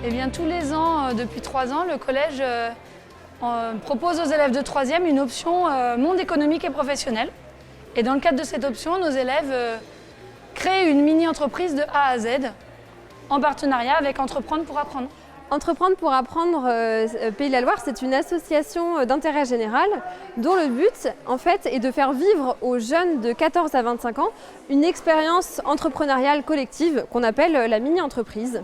Eh bien, tous les ans, depuis 3 ans, le collège propose aux élèves de 3e une option monde économique et professionnel. Et dans le cadre de cette option, nos élèves créent une mini-entreprise de A à Z en partenariat avec Entreprendre pour apprendre. Entreprendre pour apprendre Pays de la Loire, c'est une association d'intérêt général dont le but en fait, est de faire vivre aux jeunes de 14 à 25 ans une expérience entrepreneuriale collective qu'on appelle la mini-entreprise,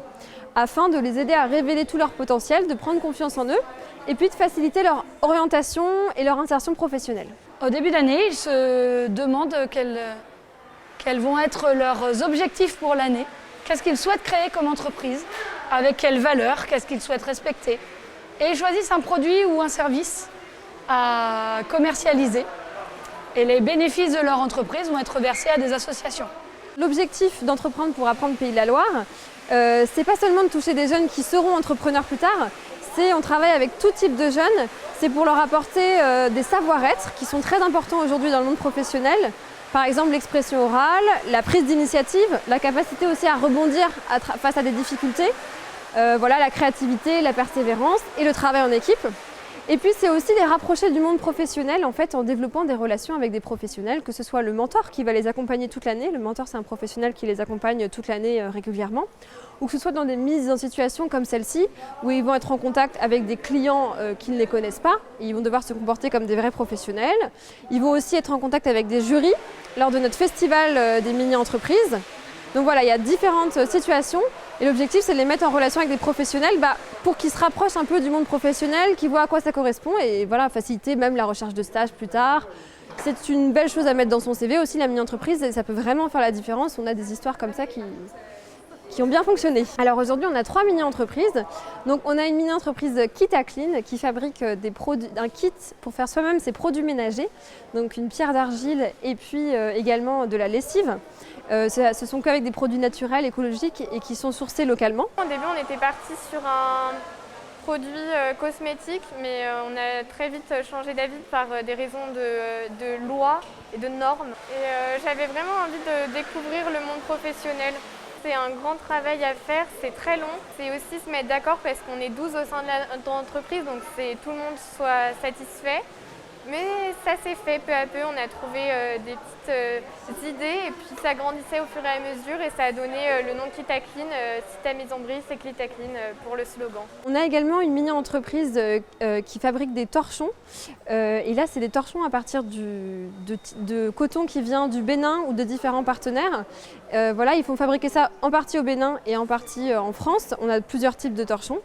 afin de les aider à révéler tout leur potentiel, de prendre confiance en eux et puis de faciliter leur orientation et leur insertion professionnelle. Au début d'année, ils se demandent quels vont être leurs objectifs pour l'année, qu'est-ce qu'ils souhaitent créer comme entreprise, avec quelles valeurs, qu'est-ce qu'ils souhaitent respecter. Et ils choisissent un produit ou un service à commercialiser. Et les bénéfices de leur entreprise vont être versés à des associations. L'objectif d'Entreprendre pour apprendre Pays de la Loire, c'est pas seulement de toucher des jeunes qui seront entrepreneurs plus tard, on travaille avec tout type de jeunes, c'est pour leur apporter des savoir-être qui sont très importants aujourd'hui dans le monde professionnel. Par exemple, l'expression orale, la prise d'initiative, la capacité aussi à rebondir face à des difficultés, la créativité, la persévérance et le travail en équipe. Et puis c'est aussi les rapprocher du monde professionnel en fait en développant des relations avec des professionnels, que ce soit le mentor qui va les accompagner toute l'année, le mentor c'est un professionnel qui les accompagne toute l'année régulièrement, ou que ce soit dans des mises en situation comme celle-ci, où ils vont être en contact avec des clients qu'ils ne les connaissent pas, et ils vont devoir se comporter comme des vrais professionnels. Ils vont aussi être en contact avec des jurys lors de notre festival des mini-entreprises. Donc voilà, il y a différentes situations et l'objectif c'est de les mettre en relation avec des professionnels pour qu'ils se rapprochent un peu du monde professionnel, qu'ils voient à quoi ça correspond et voilà, faciliter même la recherche de stage plus tard. C'est une belle chose à mettre dans son CV aussi, la mini-entreprise, et ça peut vraiment faire la différence. On a des histoires comme ça qui ont bien fonctionné. Alors aujourd'hui on a 3 mini-entreprises. Donc on a une mini-entreprise Kitaclean qui fabrique un kit pour faire soi-même ses produits ménagers, donc une pierre d'argile et puis également de la lessive. Ce sont qu'avec des produits naturels, écologiques et qui sont sourcés localement. Au début on était parti sur un produit cosmétique, mais on a très vite changé d'avis par des raisons de loi et de normes. Et j'avais vraiment envie de découvrir le monde professionnel. C'est un grand travail à faire, c'est très long. C'est aussi se mettre d'accord parce qu'on est 12 au sein de l'entreprise, donc tout le monde soit satisfait. Mais ça s'est fait peu à peu, on a trouvé des petites idées et puis ça grandissait au fur et à mesure et ça a donné le nom de Kitaclean. Si ta maison brille, c'est Kitaclean pour le slogan. On a également une mini-entreprise qui fabrique des torchons. Et là, c'est des torchons à partir de coton qui vient du Bénin ou de différents partenaires. Ils font fabriquer ça en partie au Bénin et en partie en France. On a plusieurs types de torchons.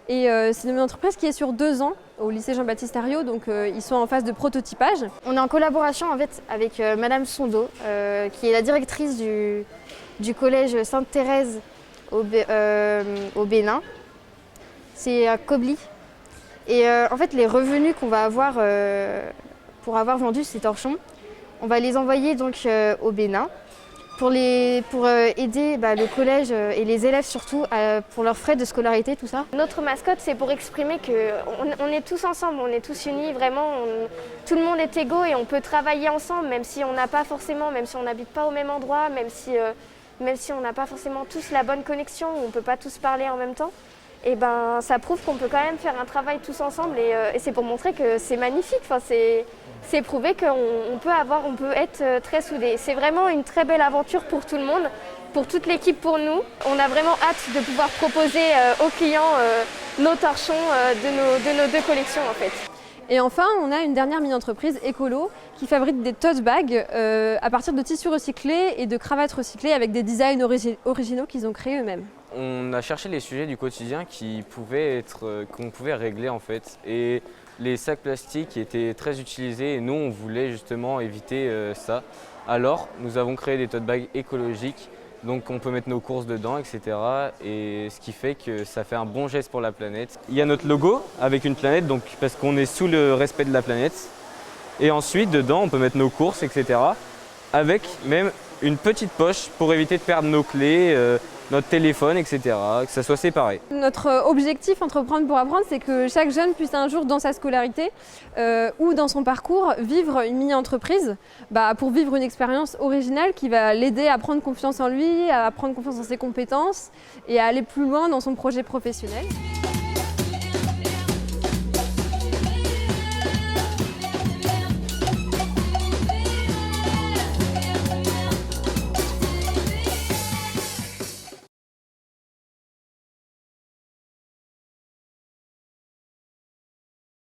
Et c'est une entreprise qui est sur 2 ans au lycée Jean-Baptiste Herriot, donc ils sont en phase de prototypage. On est en collaboration en fait, avec Madame Sondo, qui est la directrice du collège Sainte-Thérèse au Bénin. C'est à Kobli. Et en fait, les revenus qu'on va avoir pour avoir vendu ces torchons, on va les envoyer donc au Bénin pour aider le collège et les élèves surtout pour leurs frais de scolarité, tout ça. Notre mascotte, c'est pour exprimer qu'on est tous ensemble, on est tous unis, vraiment, tout le monde est égaux et on peut travailler ensemble, même si on n'a pas forcément, même si on n'habite pas au même endroit, même si on n'a pas forcément tous la bonne connexion, on ne peut pas tous parler en même temps. Et ça prouve qu'on peut quand même faire un travail tous ensemble et c'est pour montrer que c'est magnifique. Enfin, c'est prouver qu'on peut être très soudés. C'est vraiment une très belle aventure pour tout le monde, pour toute l'équipe, pour nous. On a vraiment hâte de pouvoir proposer aux clients nos torchons de nos 2 collections en fait. Et enfin, on a une dernière mini-entreprise écolo qui fabrique des tote bags à partir de tissus recyclés et de cravates recyclées avec des designs originaux qu'ils ont créés eux-mêmes. On a cherché les sujets du quotidien qu'on pouvait régler en fait. Et les sacs plastiques étaient très utilisés et nous on voulait justement éviter ça. Alors nous avons créé des tote bags écologiques, donc on peut mettre nos courses dedans, etc. Et ce qui fait que ça fait un bon geste pour la planète. Il y a notre logo avec une planète, donc parce qu'on est sous le respect de la planète. Et ensuite dedans on peut mettre nos courses, etc. Avec même une petite poche pour éviter de perdre nos clés notre téléphone, etc., que ça soit séparé. Notre objectif Entreprendre pour apprendre, c'est que chaque jeune puisse un jour dans sa scolarité ou dans son parcours vivre une mini-entreprise pour vivre une expérience originale qui va l'aider à prendre confiance en lui, à prendre confiance en ses compétences et à aller plus loin dans son projet professionnel.